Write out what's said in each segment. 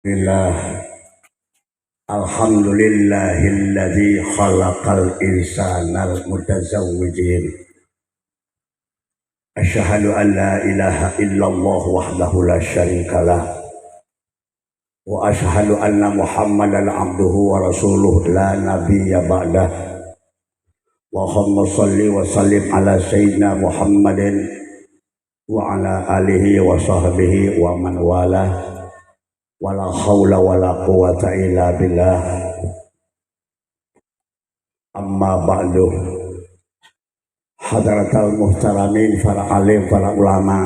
Alhamdulillah, alhamdulillahilladzi khalaqal insanal mutazawwijin. Asyhadu an la ilaha illallah wahdahu la syarikalah wa asyhadu anna Muhammadan abduhu wa rasuluh la nabiyya ba'dah. Allahumma shalli wa sallim ala sayyidina Muhammadin wa ala alihi wa sahbihi wa man walah. Wala haula wala quwata illa billah. Amma ba'du. Hadratal muhtaramin, para alim, para ulama,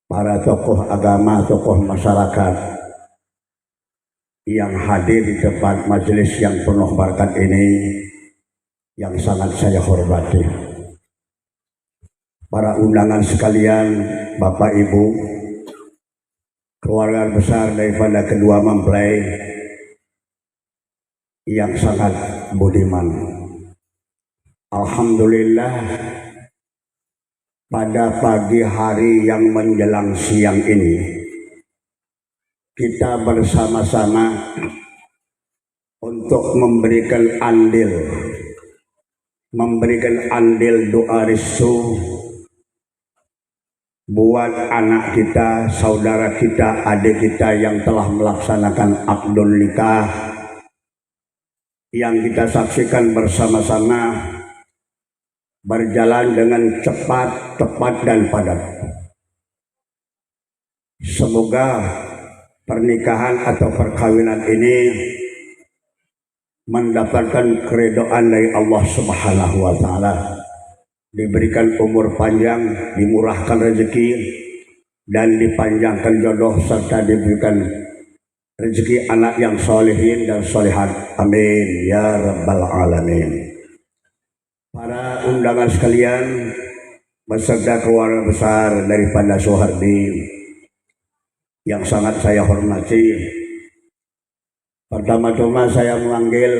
para tokoh agama, tokoh masyarakat yang hadir di depan majelis yang penuh berkat ini, yang sangat saya hormati. Para undangan sekalian, Bapak Ibu, keluarga besar daripada kedua mempelai yang sangat budiman. Alhamdulillah, pada pagi hari yang menjelang siang ini kita bersama-sama untuk memberikan andil doa restu buat anak kita, saudara kita, adik kita yang telah melaksanakan akdul nikah yang kita saksikan bersama-sama berjalan dengan cepat, tepat, dan padat. Semoga pernikahan atau perkawinan ini mendapatkan keridhaan dari Allah Subhanahu wa Ta'ala, diberikan umur panjang, dimurahkan rezeki, dan dipanjangkan jodoh, serta diberikan rezeki anak yang solehin dan solehat. Amin ya rabbal alamin. Para undangan sekalian beserta keluarga besar daripada Soehardi yang sangat saya hormati, pertama-tama saya memanggil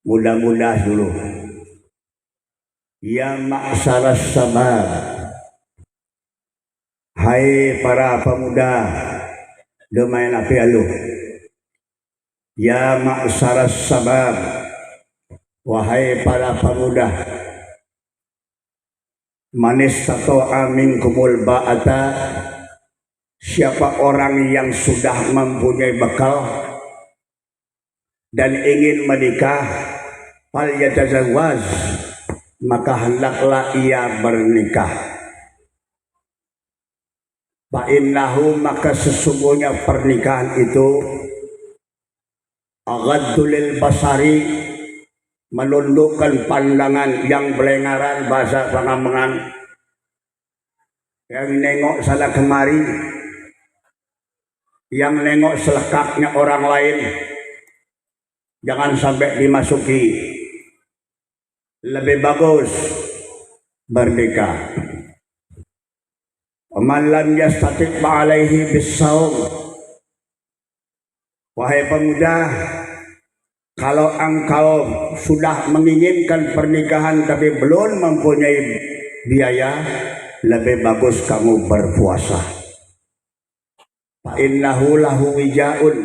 mudah-mudah dulu. Ya ma'syaras sabab, hai para pemuda demain api aluh. Ya ma'syaras sabab, wahai para pemuda, manis satu amin kumul ba'ata, siapa orang yang sudah mempunyai bekal dan ingin menikah, fal yatazawwaj, maka hendaklah ia bernikah. Fa'innahu, maka sesungguhnya pernikahan itu aghaddu lil basari, menundukkan pandangan yang belengaran, bahasa Pangamangan, yang nengok sana kemari, yang nengok selekapnya orang lain, jangan sampai dimasuki. Lebih bagus bernikah. Man lam yastati' alaihi bis-shaum, wahai pemuda, kalau engkau sudah menginginkan pernikahan tapi belum mempunyai biaya, lebih bagus kamu berpuasa. Fa innahu lahu wijaun,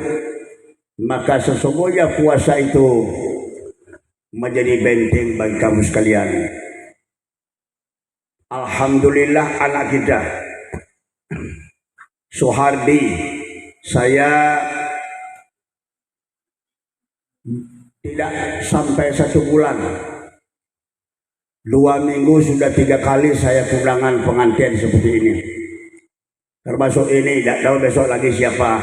maka sesungguhnya puasa itu menjadi benteng bagi kamu sekalian. Alhamdulillah, anak kita Soehardi, saya tidak sampai 1 bulan, 2 minggu sudah 3 kali saya undangan pengantin seperti ini, termasuk ini. Tidak tahu besok lagi siapa.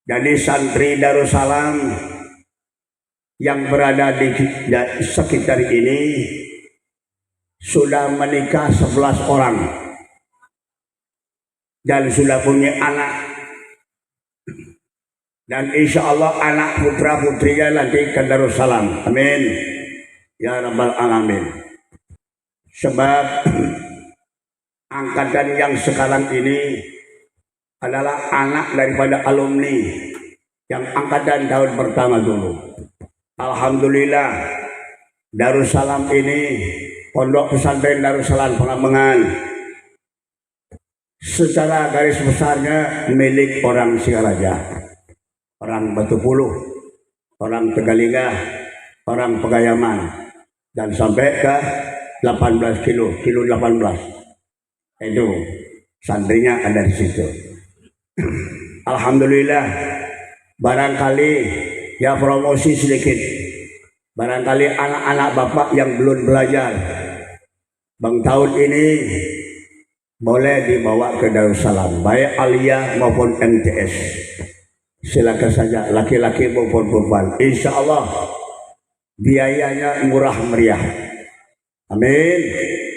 Jadi santri Darussalam yang berada di sekitar ini sudah menikah 11 orang dan sudah punya anak. Dan insya Allah anak putra putrinya nanti ke Darussalam. Amin ya rabbal alamin. Sebab angkatan yang sekarang ini adalah anak daripada alumni yang angkatan tahun pertama dulu. Alhamdulillah, Darussalam ini, Pondok Pesantren Darussalam Pangamangan, secara garis besarnya milik orang Singaraja, orang Batu Puluh, orang Tegalinga, orang Pegayaman, dan sampai ke 18 kilo 18. Itu santrinya ada di situ. Alhamdulillah, barangkali ya promosi sedikit. Barangkali anak-anak bapak yang belum belajar, bang tahun ini boleh dibawa ke Darussalam, baik Aliyah maupun MTS. Silakan saja, laki-laki maupun perempuan. Insya Allah biayanya murah meriah. Amin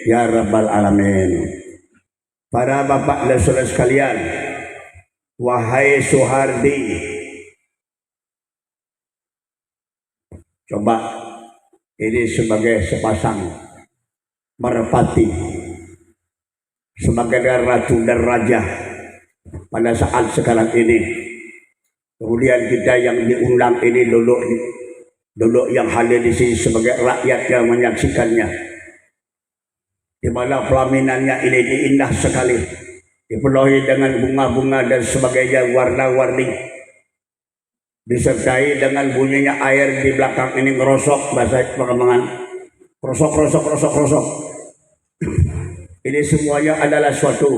ya rabbal alamin. Para bapak dan saudara sekalian, wahai Suhardi, coba ini sebagai sepasang merpati, sebagai ratu dan raja pada saat sekarang ini. Kemudian kita yang diundang ini duduk yang hadir di sini sebagai rakyat yang menyaksikannya, di mana pelaminannya ini indah sekali, dipenuhi dengan bunga-bunga dan sebagainya warna-warni, disertai dengan bunyinya air di belakang ini ngerosok, bahasa perkembangan rosok. Ini semuanya adalah suatu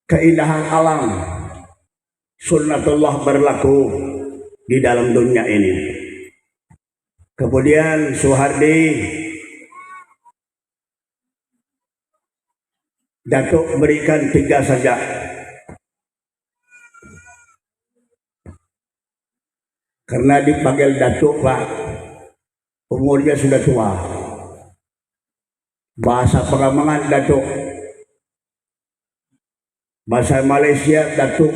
keindahan alam, sunnatullah berlaku di dalam dunia ini. Kemudian Suhardi, Datuk berikan 3 saja. Karena dipanggil Datuk Pak, umurnya sudah tua. Bahasa Pengamangan Datuk, bahasa Malaysia Datuk.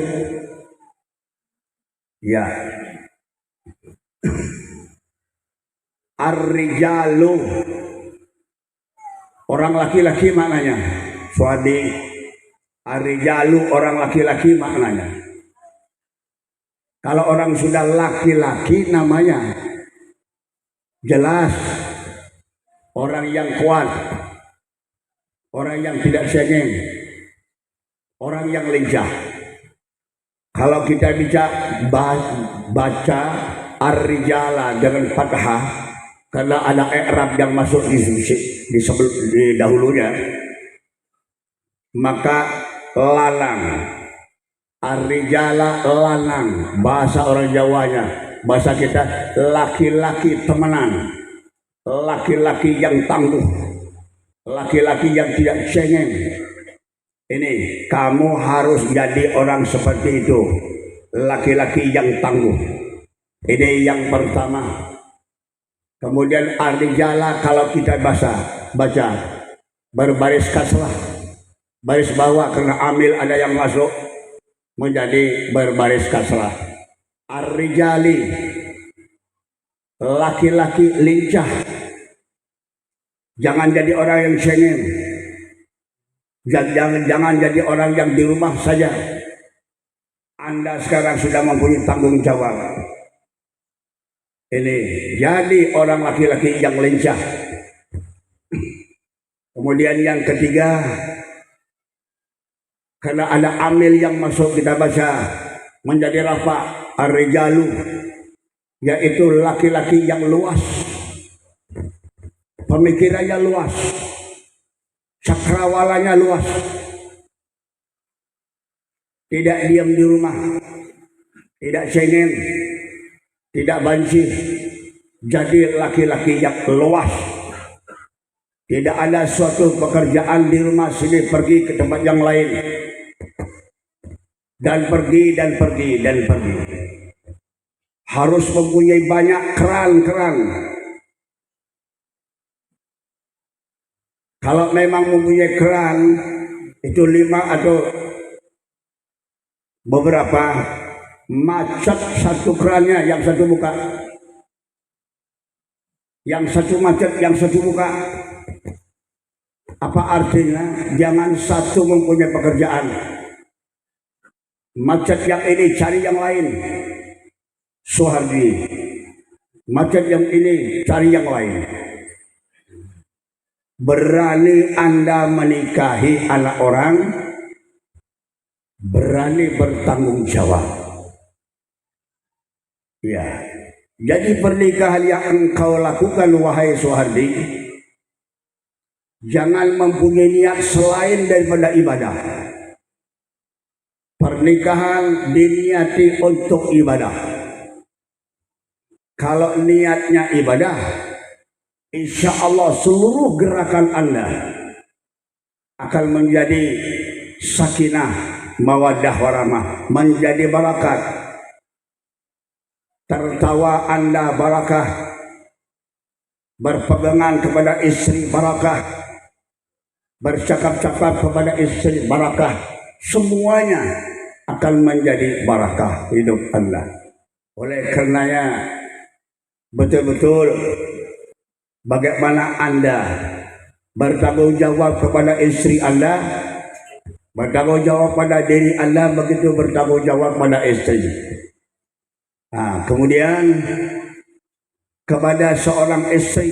Ya. Ar-rijalu, orang laki-laki maknanya. Suadi, ar-rijalu orang laki-laki maknanya. Kalau orang sudah laki-laki namanya jelas orang yang kuat, orang yang tidak cengeng, orang yang lincah. Kalau kita baca ar-rijala dengan fathah, karena ada i'rab yang masuk di dahulunya, maka lalang, ar-rijala lanang, bahasa orang Jawanya. Bahasa kita laki-laki temenan, laki-laki yang tangguh, laki-laki yang tidak cengeng. Ini kamu harus jadi orang seperti itu, laki-laki yang tangguh. Ini yang pertama. Kemudian ar-rijala kalau kita baca berbaris kasrah, baris bawah karena amil ada yang masuk menjadi berbaris kasrah. Ar-rijali, laki-laki lincah, jangan jadi orang yang cengeng, jangan jadi orang yang di rumah saja. Anda sekarang sudah mempunyai tanggung jawab. Ini jadi orang laki-laki yang lincah. Kemudian yang ketiga, karena ada amil yang masuk kita baca menjadi rafa, ar-rijalu, yaitu laki-laki yang luas, pemikirannya luas, cakrawalanya luas, tidak diam di rumah, tidak cengeng, tidak banci, jadi laki-laki yang luas. Tidak ada suatu pekerjaan di rumah sini pergi ke tempat yang lain, dan pergi. Harus mempunyai banyak keran. Kalau memang mempunyai keran itu 5 atau beberapa, macet satu kerannya, yang satu buka, yang satu macet, yang satu buka. Apa artinya? Jangan satu mempunyai pekerjaan, macet yang ini cari yang lain. Suhardi, macet yang ini cari yang lain. berani Anda menikahi anak orang, berani bertanggung jawab. Ya, jadi pernikahan yang engkau lakukan wahai Suhardi, jangan mempunyai niat selain daripada ibadah. Pernikahan diniati untuk ibadah. Kalau niatnya ibadah, insya Allah seluruh gerakan Anda akan menjadi sakinah, mawaddah warahmah, menjadi barakat. Tertawa Anda barakah, berpegangan kepada istri barakah, bercakap-cakap kepada istri barakah, semuanya akan menjadi barakah hidup Anda. Oleh karenanya betul-betul bagaimana Anda bertanggung jawab kepada istri Anda, bertanggung jawab pada diri Anda, begitu bertanggung jawab pada istri. Nah, kemudian kepada seorang istri,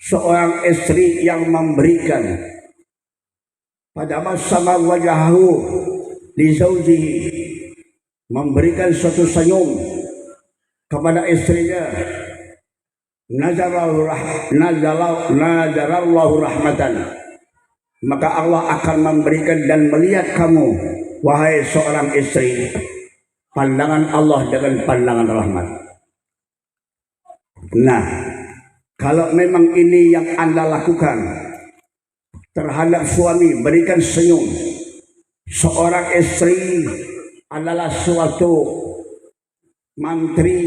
seorang istri yang memberikan pada masa wajahu li zaujihi, memberikan suatu senyum kepada istrinya, nazarallahu rahmatan, maka Allah akan memberikan dan melihat kamu wahai seorang istri pandangan Allah dengan pandangan rahmat. Nah, kalau memang ini yang Anda lakukan terhadap suami, berikan senyum. Seorang istri adalah suatu mantri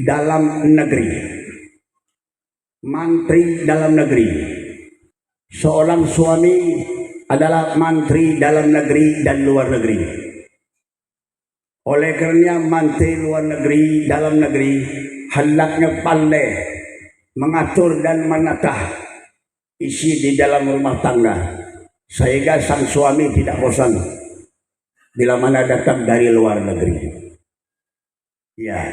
dalam negeri. Mantri dalam negeri. Seorang suami adalah mantri dalam negeri dan luar negeri. Oleh kerana mantri luar negeri, dalam negeri, hendaknya pandai mengatur dan menatah isi di dalam rumah tangga, sehingga sang suami tidak bosan bila mana datang dari luar negeri. Ya,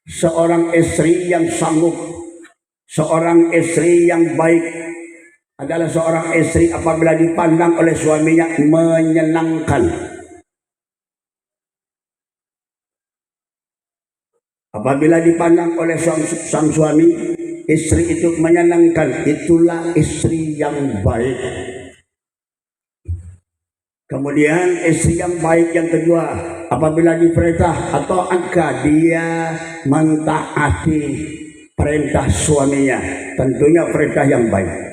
seorang istri yang sanggup, seorang istri yang baik adalah seorang istri apabila dipandang oleh suaminya menyenangkan. Apabila dipandang oleh sang suami, istri itu menyenangkan, itulah istri yang baik. Kemudian istri yang baik yang kedua, apabila diperintah atau angka, dia mentaati perintah suaminya, tentunya perintah yang baik.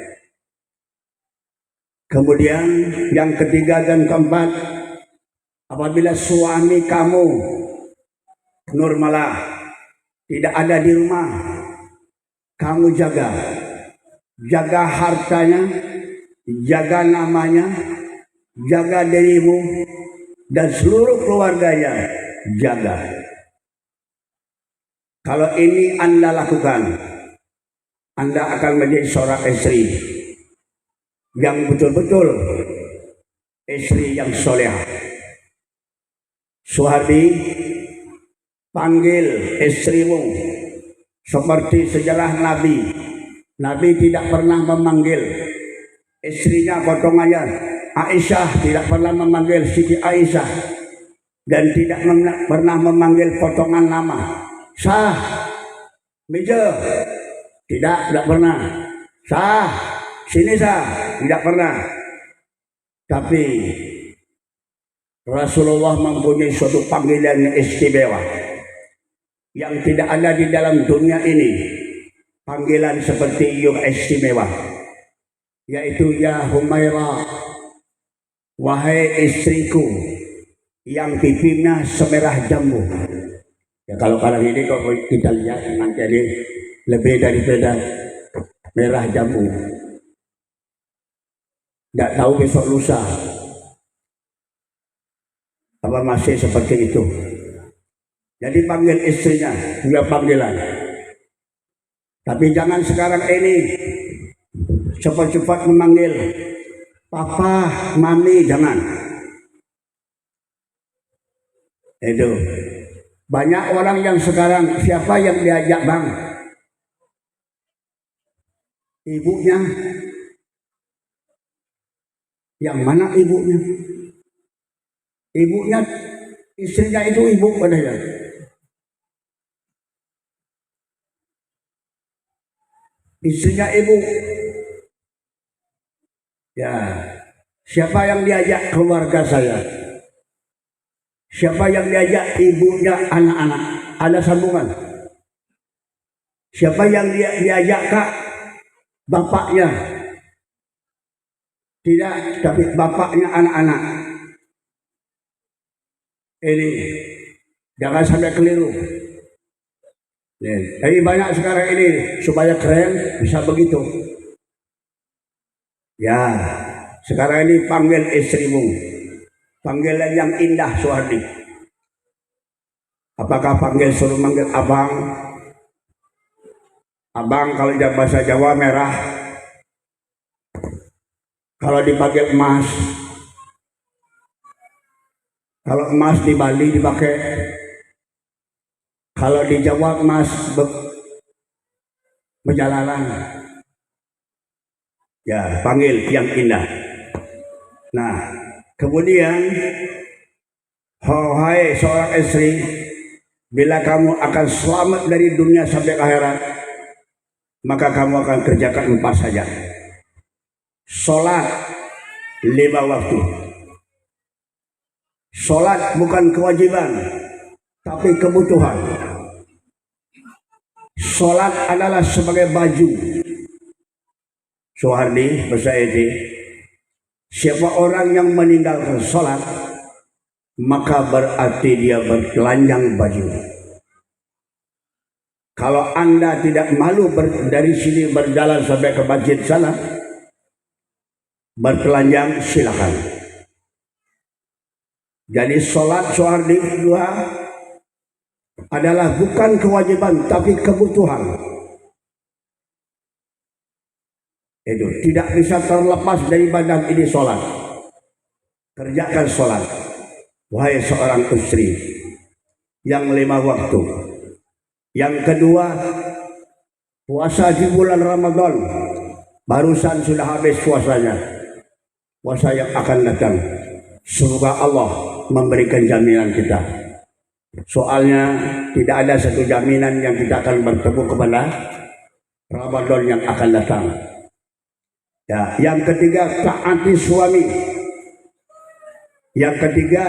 Kemudian yang ketiga dan keempat, apabila suami kamu Nurmala tidak ada di rumah, kamu jaga hartanya, jaga namanya, jaga dirimu dan seluruh keluarganya, jaga. Kalau ini Anda lakukan, Anda akan menjadi seorang istri yang betul-betul istri yang soleh. Suhardi, panggil istrimu seperti sejarah Nabi. Nabi tidak pernah memanggil istrinya potongannya. Aisyah tidak pernah memanggil Siti Aisyah dan tidak pernah memanggil potongan nama. Sah, meja, tidak pernah. Sah, sini sah, tidak pernah. Tapi Rasulullah mempunyai suatu panggilan istimewa yang tidak ada di dalam dunia ini. Panggilan seperti yang istimewa, yaitu ya Humaira, wahai istriku yang pipinya semerah jambu. Ya kalau ini kok kita lihat nanti ini lebih daripada merah jambu. Tidak tahu besok lusa apa masih seperti itu. Jadi panggil istrinya, juga panggilan. Tapi jangan sekarang ini cepat-cepat memanggil papa, mami, jangan. Itu Banyak orang yang sekarang siapa yang diajak bang? Ibunya. Yang mana ibunya? Ibunya, istrinya itu ibu padanya. Istrinya ibu. Ya, siapa yang diajak keluarga saya? Siapa yang diajak ibunya anak-anak? Ada sambungan. Siapa yang diajak kak? Bapaknya. Tidak, tapi bapaknya anak-anak. Ini jangan sampai keliru. Tapi banyak sekarang ini supaya keren bisa begitu. Ya, sekarang ini panggil istrimu, panggilan yang indah Suhardi. Apakah suruh manggil abang? Abang kalau di bahasa Jawa merah. Kalau dipanggil emas, kalau emas di Bali dipakai, kalau di Jawa emas berjalanan. Ya, panggil yang indah. Nah, kemudian, hai seorang istri, bila kamu akan selamat dari dunia sampai akhirat, maka kamu akan kerjakan 4 saja. Sholat 5 waktu. Sholat bukan kewajiban, tapi kebutuhan. Sholat adalah sebagai baju. Suhardi bersaidi, siapa orang yang meninggalkan sholat, maka berarti dia bertelanjang baju. Kalau Anda tidak malu dari sini berjalan sampai ke masjid sana, bertelanjang silakan. Jadi sholat Suhardi kedua adalah bukan kewajiban tapi kebutuhan. Itu tidak bisa terlepas dari badan ini sholat. Kerjakan sholat, wahai seorang istri yang 5 waktu. Yang kedua, puasa di bulan Ramadan. Barusan sudah habis puasanya. Puasa yang akan datang, semoga Allah memberikan jaminan kita. Soalnya tidak ada satu jaminan yang kita akan bertemu kepada Ramadan yang akan datang. Ya, yang ketiga, taati suami. Yang ketiga,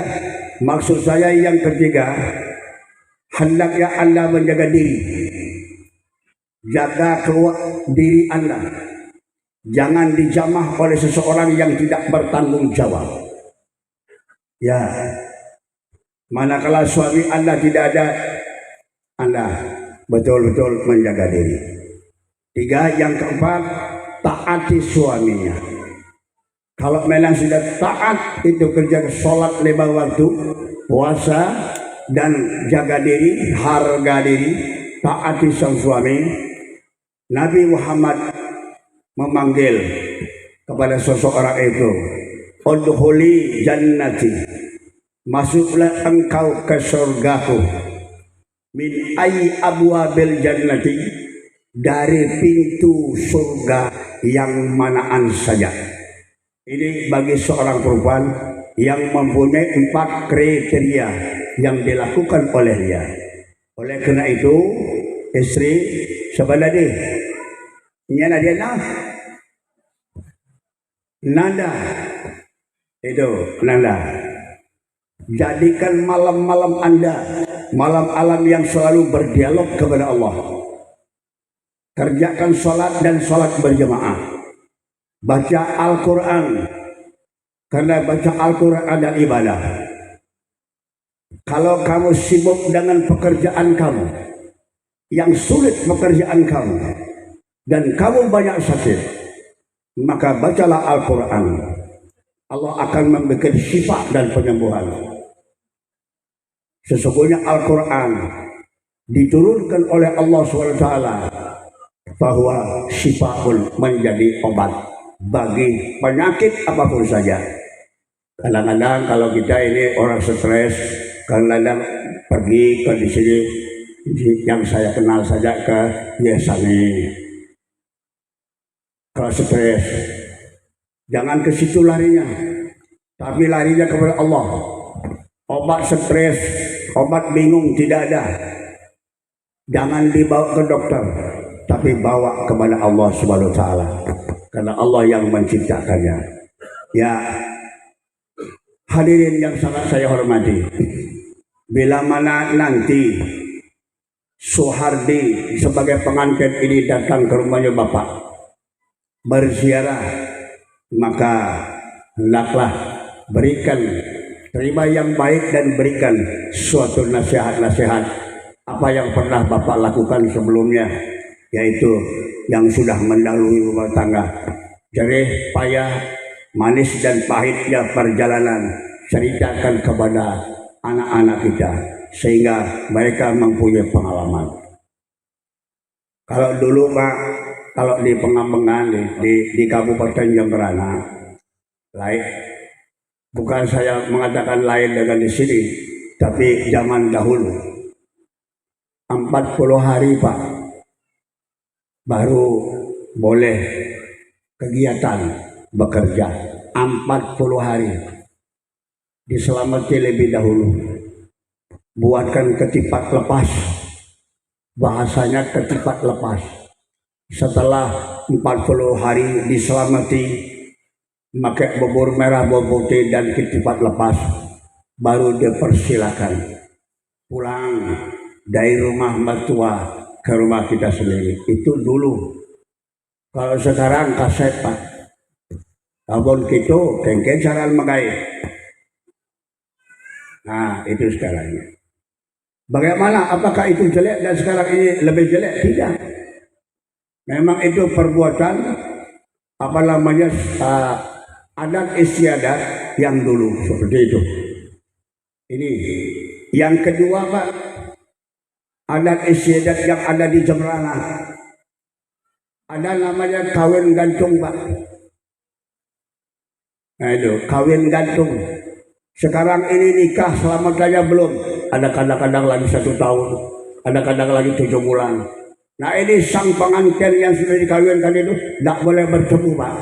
maksud saya yang ketiga, hendaknya Anda menjaga diri. Jaga diri Anda. Jangan dijamah oleh seseorang yang tidak bertanggung jawab. Ya, manakala suami Anda tidak ada, Anda betul-betul menjaga diri. 3, yang keempat, taati suaminya. Kalau memang sudah taat, itu kerja sholat 5 waktu, puasa dan jaga diri, harga diri, taati sang suami. Nabi Muhammad memanggil kepada seseorang itu, udkhuli jannati, masuklah engkau ke surgaku, min ayyi abwabil jannati, dari pintu surga yang manaan saja. Ini bagi seorang perempuan yang mempunyai 4 kriteria yang dilakukan oleh dia. Oleh karena itu, istri sebelah dia, ini dia nanda, itu nanda. Jadikan malam-malam Anda malam alam yang selalu berdialog kepada Allah. Kerjakan sholat dan sholat berjamaah. Baca Al-Quran, karena baca Al-Quran ada ibadah. Kalau kamu sibuk dengan pekerjaan kamu, yang sulit pekerjaan kamu, dan kamu banyak sakit, maka bacalah Al-Quran. Allah akan memberikan syifa dan penyembuhan. Sesungguhnya Al-Quran diturunkan oleh Allah SWT bahwa syifaun, menjadi obat bagi penyakit apapun saja. Kadang-kadang kalau kita ini orang stres, kadang-kadang pergi ke di sini yang saya kenal saja ke Yesani. Kalau stres, jangan ke situ larinya, tapi larinya kepada Allah. Obat stres, obat bingung tidak ada. Jangan dibawa ke dokter, tapi bawa kepada Allah Subhanahu wa taala. Karena Allah yang menciptakannya. Ya, hadirin yang sangat saya hormati. Bila mana nanti Suhardi sebagai pengantin ini datang ke rumahnya Bapak berziarah, maka hendaklah berikan, terima yang baik dan berikan suatu nasihat-nasihat apa yang pernah Bapak lakukan sebelumnya, yaitu yang sudah mendahului rumah tangga. Jerih, payah, manis dan pahitnya perjalanan ceritakan kepada anak-anak kita sehingga mereka mempunyai pengalaman. Kalau dulu Pak, kalau di Pengambengan di Kabupaten Jemberana, lain, bukan saya mengatakan lain dengan di sini, tapi zaman dahulu 40 hari Pak baru boleh kegiatan bekerja. 40 hari diselamati lebih dahulu. Buatkan ketipak lepas, bahasanya ketipak lepas. Setelah 40 hari diselamati, pakai bubur merah, bubur putih dan ketipak lepas, baru dipersilakan pulang dari rumah mertua ke rumah kita sendiri. Itu dulu. Kalau sekarang kaset Pak, abon gitu kengken cara magai. Nah itu sekarangnya. Bagaimana? Apakah itu jelek dan sekarang ini lebih jelek? Tidak. Memang itu perbuatan apa namanya adat istiadat yang dulu seperti itu. Ini yang kedua Pak, adat istiadat yang ada di Jemberana. Ada namanya kawin gantung Pak. Nah itu kawin gantung. Sekarang ini nikah selamat saja belum. Ada kadang-kadang lagi 1 tahun, ada kadang lagi 7 bulan. Nah ini sang pengantin yang sudah dikawinkan itu tidak boleh bertemu Pak,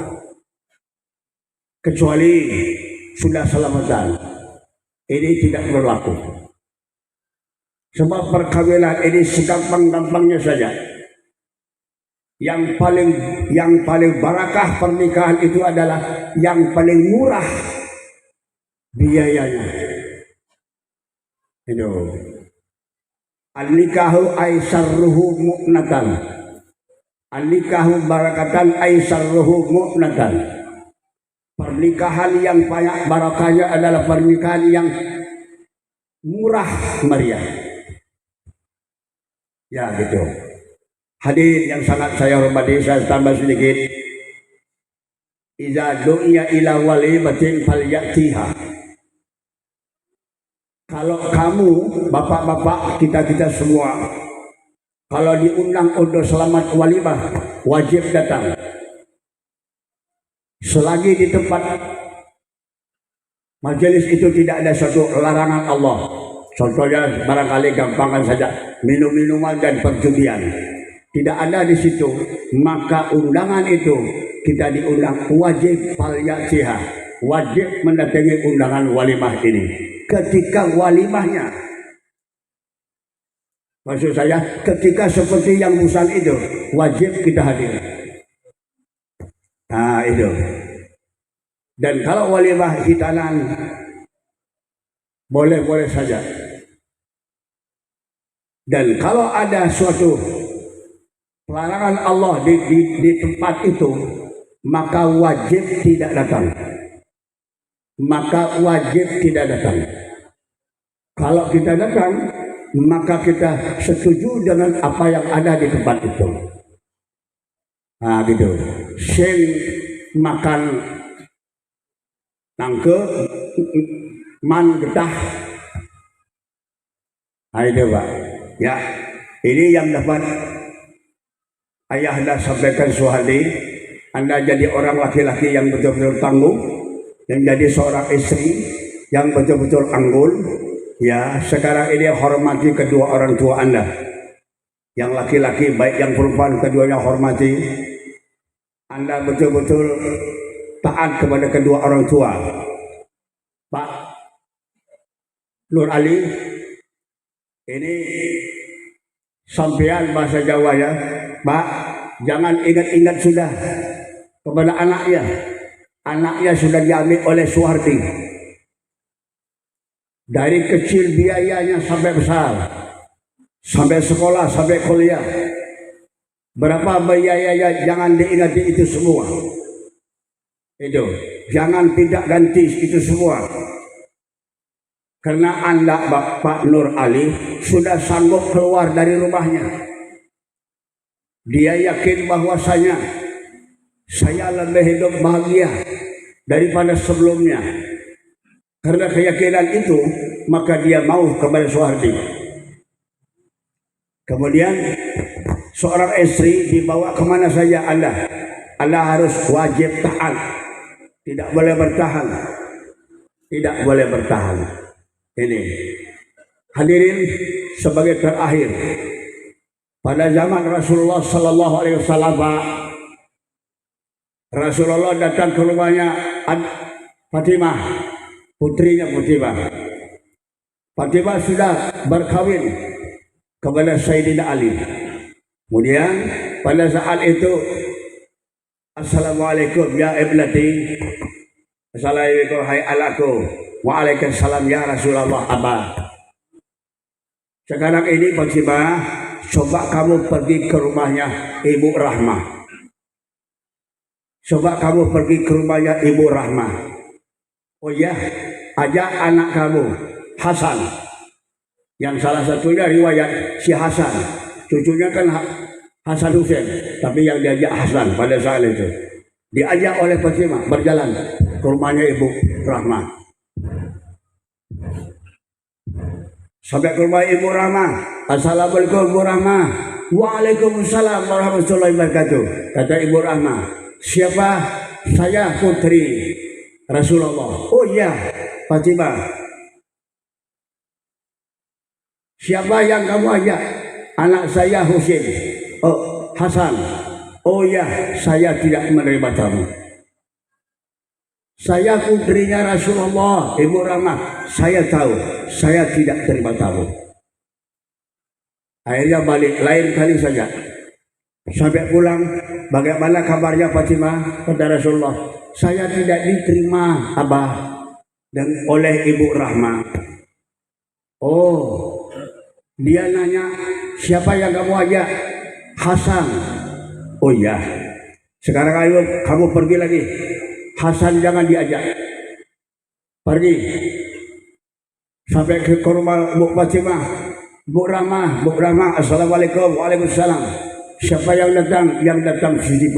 kecuali sudah selamatan. Ini tidak berlaku. Sebab perkawinan ini segampang-gampangnya saja. Yang paling barakah pernikahan itu adalah yang paling murah biayanya. Itu. An-nikahu aisarruhu mu'natan. An-nikahu barakatan aisarruhu mu'natan. Pernikahan yang banyak barakahnya adalah pernikahan yang murah meriah. Ya gitu. Hadirin yang sangat saya hormati, saya tambah sedikit. Iza du'ya ila walimatin falyatiha. Kalau kamu, bapak-bapak, kita semua, kalau diundang untuk selamat walimah, wajib datang. Selagi di tempat majelis itu tidak ada satu larangan Allah. Contohnya barangkali gampangkan saja, minum-minuman dan perjudian. Tidak ada di situ, maka undangan itu kita diundang wajib falyatiha, wajib mendatangi undangan walimah ini. Ketika walimahnya, maksud saya ketika seperti yang busan itu, wajib kita hadir. Nah itu. Dan kalau walimah hitanan boleh-boleh saja. Dan kalau ada suatu pelarangan Allah di tempat itu, maka wajib tidak datang. Maka wajib tidak datang. Kalau kita datang, maka kita setuju dengan apa yang ada di tempat itu. Nah gitu. Sing makan nangke man getah. Nah itu Pak. Ya, ini yang dapat ayah anda sampaikan Suhardi. Anda jadi orang laki-laki yang betul-betul tangguh, yang jadi seorang istri yang betul-betul anggun, Ya, sekarang ini hormati kedua orang tua Anda. Yang laki-laki baik yang perempuan keduanya hormati. Anda betul-betul taat kepada kedua orang tua. Pak Nur Ali, ini sampean bahasa Jawa ya. Pak, jangan ingat-ingat sudah kepada anaknya. Anaknya sudah diambil oleh Soeharti. Dari kecil biayanya sampai besar. Sampai sekolah, sampai kuliah. Berapa biayanya jangan diingati itu semua. Itu. Jangan tidak ganti itu semua. Karena Anda Bapak Nur Ali sudah sanggup keluar dari rumahnya. Dia yakin bahwasanya saya lebih hidup bahagia daripada sebelumnya. Karena keyakinan itu, maka dia mau kepada Soeharti. Kemudian seorang istri dibawa kemana saja Anda harus wajib taat. Tidak boleh bertahan. Tidak boleh bertahan. Ini. Hadirin, sebagai terakhir. Pada zaman Rasulullah Sallallahu Alaihi Wasallam, Rasulullah datang ke rumahnya Fatimah, putrinya Fatimah. Fatimah sudah berkawin kepada Sayyidina Ali. Kemudian pada saat itu, Assalamualaikum ya ibnati. Assalamualaikum hai anakku. Waalaikumsalam ya Rasulullah Abah. Sekarang ini Fatimah, coba kamu pergi ke rumahnya Ibu Rahmah. Coba kamu pergi ke rumahnya Ibu Rahmah. Oh ya, ajak anak kamu Hasan. Yang salah satunya riwayat si Hasan. Cucunya kan Hasan Hussein, tapi yang diajak Hasan pada saat itu. Diajak oleh Fatimah berjalan ke rumahnya Ibu Rahmah. Sampai ke rumah Ibu Rahmah. Assalamualaikum Ibu Rahmah. Waalaikumsalam warahmatullahi wabarakatuh. Kata Ibu Rahmah, siapa? Saya putri Rasulullah. Oh iya, Fatimah. Siapa yang kamu ajak? Anak saya Husin. Oh, Hasan. Oh iya, saya tidak menerima tamu. Saya putrinya Rasulullah. Ibu Rahmah, saya tahu, saya tidak terima tamu. Akhirnya balik, lain kali saja. Sampai pulang, bagaimana kabarnya Fatimah? Kata Rasulullah, saya tidak diterima Abah dan oleh Ibu Rahmah. Oh, dia nanya, siapa yang kamu ajak? Hasan. Oh iya, sekarang ayo kamu pergi lagi. Hasan jangan diajak. Pergi. Sampai ke rumah Bu Fatimah. Bu Rahmah, Assalamualaikum, Waalaikumsalam. Siapa yang datang? Yang datang Siti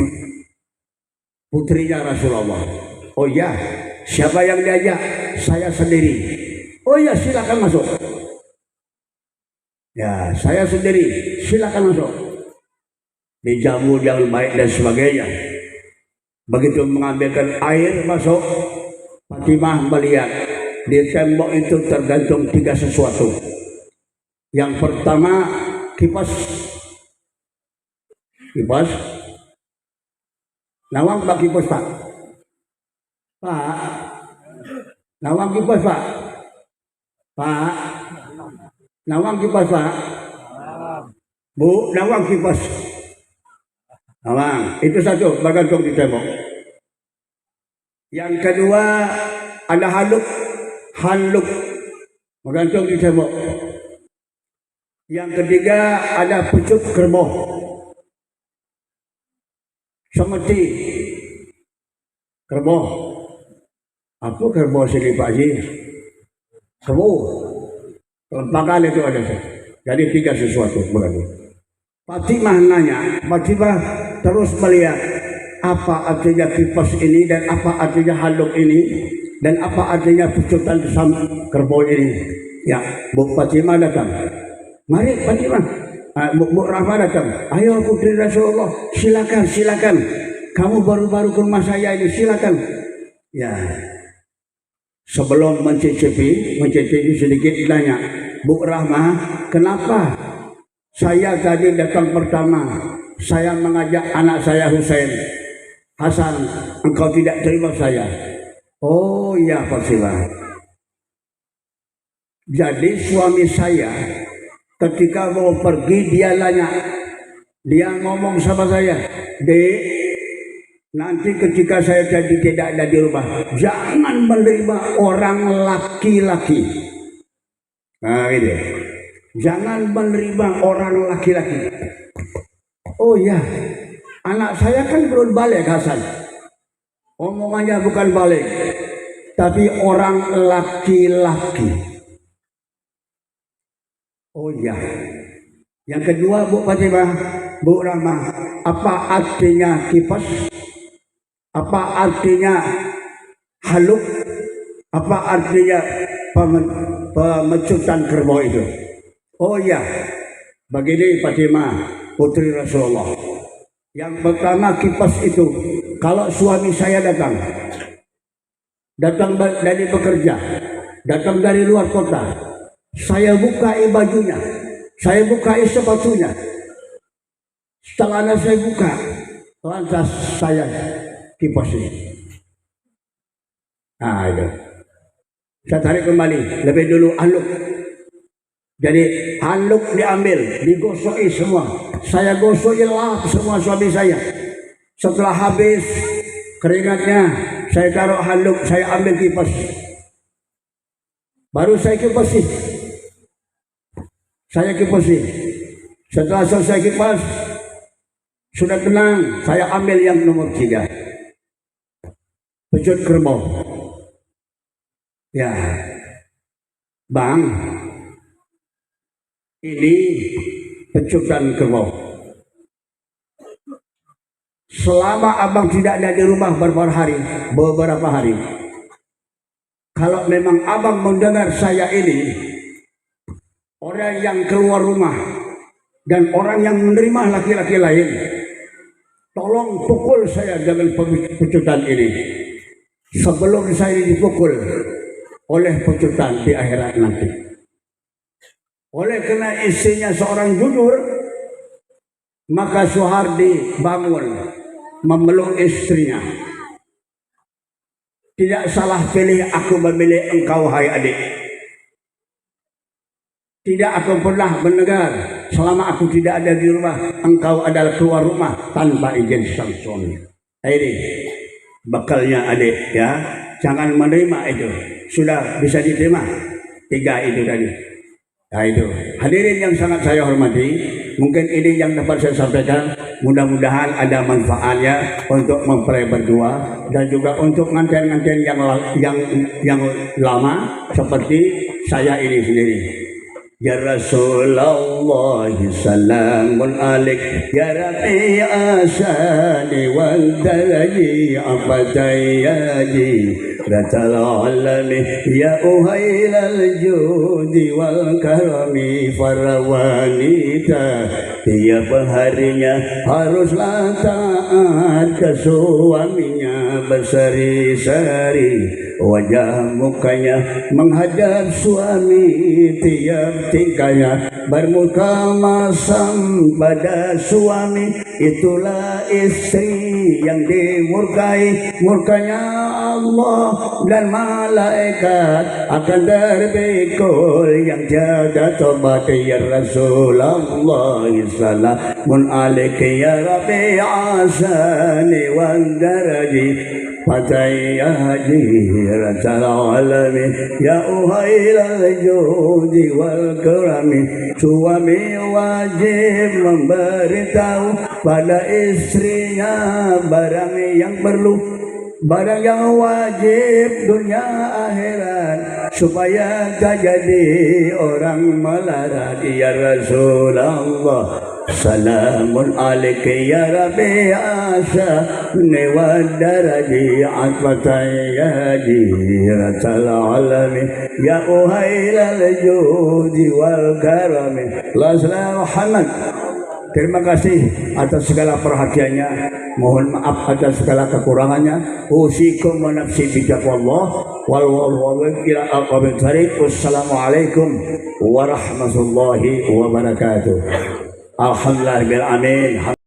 putrinya Rasulullah. Oh iya, siapa yang diajak? Saya sendiri. Oh iya, silakan masuk. Ya, saya sendiri. Silakan masuk. Dijamu yang baik dan sebagainya. Begitu mengambilkan air masuk, Fatimah melihat di tembok itu tergantung 3 sesuatu. Yang pertama, kipas. Nawang Pak kipas Pak. Pak. Nawang kipas Pak. Pak. Nawang kipas Pak. Bu, nawang kipas. Nawang, itu satu bergantung di tembok. Yang kedua ada handuk bergantung di tembok. Yang ketiga ada pucuk kerbau, semeti kerbau. Apa kerbau sini Pak Haji? Kerbau. Lempakan itu ada. Jadi 3 sesuatu bergantung. Fatimah nanya, Fatimah terus melihat apa artinya kipas ini dan apa artinya handuk ini dan apa artinya pucukan kerbau ini. Ya, Bu Fatimah datang. Mari Fatimah. Bu Rahmah datang. Ayo putri Rasulullah, silakan. Kamu baru-baru ke rumah saya ini, silakan. Ya. Sebelum mencicipi sedikit ditanya, Bu Rahma, kenapa saya tadi datang pertama, saya mengajak anak saya Hasan, engkau tidak terima saya? Oh iya Pak Siwa. Jadi suami saya ketika mau pergi dia ngomong sama saya, Dek, nanti ketika saya jadi tidak ada di rumah, jangan menerima orang laki-laki. Nah gitu. Jangan menerima orang laki-laki. Oh ya, anak saya kan belum balik Hasan. Omongannya bukan balik, tapi orang laki-laki. Oh ya. Yang kedua Bu Fatimah, Bu Rahma, apa artinya kipas? Apa artinya haluk? Apa artinya pemecutan kerbau itu? Oh ya, begini Fatimah, putri Rasulullah. Yang pertama kipas itu, kalau suami saya datang dari bekerja, datang dari luar kota, saya bukai bajunya, saya bukai sepatunya, setelahnya saya buka, lantas saya kipas ini. Nah itu, saya tarik kembali, lebih dulu handuk. Jadi handuk diambil, digosoi semua. Saya gosoi lap semua suami saya. Setelah habis keringatnya, saya taruh handuk, saya ambil kipas. Baru saya kipasi. Setelah selesai kipas, sudah tenang, saya ambil yang nomor 3. Pecut kerbau. Ya, Bang, ini pecutan kerbau. Selama abang tidak ada di rumah beberapa hari, kalau memang abang mendengar saya ini orang yang keluar rumah dan orang yang menerima laki-laki lain, tolong pukul saya dengan pecutan ini sebelum saya dipukul oleh pecutan di akhirat nanti. Oleh karena istrinya seorang jujur, maka Suhardi bangun memeluk istrinya. Tidak salah pilih aku memilih engkau hai adik. Tidak aku pernah mendengar selama aku tidak ada di rumah, engkau adalah keluar rumah tanpa izin sang suami. Ini bekalnya adik ya. Jangan menerima itu. Sudah bisa diterima. 3 itu tadi. Nah itu, hadirin yang sangat saya hormati, mungkin ini yang dapat saya sampaikan. Mudah-mudahan ada manfaatnya untuk mempelai berdua dan juga untuk nganten-nganten yang lama seperti saya ini sendiri. Ya Rasulullah salamun alaik ya Rabi asani wal daraji abadayaji ratal alami ya uhailal judi wal karami farawanita. Tiap harinya haruslah taat ke suaminya berseri-seri, wajah mukanya menghadap suami, tiap tingkahnya bermuka masam pada suami. Itulah istri yang dimurkai, murkanya Allah dan malaikat akan terpikul yang jaga tobat. Ya Rasulullah salamun alaika ya Rabbi asani wan daraji fatayyaji rasul alamin ya uhailal judi wal karami. Suami wajib memberitahu pada istrinya barang yang perlu, barang yang wajib dunia akhirat, supaya tak jadi orang melarat. Ya Rasulullah salamun alaika ya Rabbi asa niwad daraji atfatayyaji rasul alamin ya uhailal judi wal karami. Allahumma Muhammad. Terima kasih atas segala perhatiannya. Mohon maaf atas segala kekurangannya. Usikum wa nafsi bitaqwallah. ila aqwamit thariq. Wassalamualaikum warahmatullahi wabarakatuh. Alhamdulillah bil amin.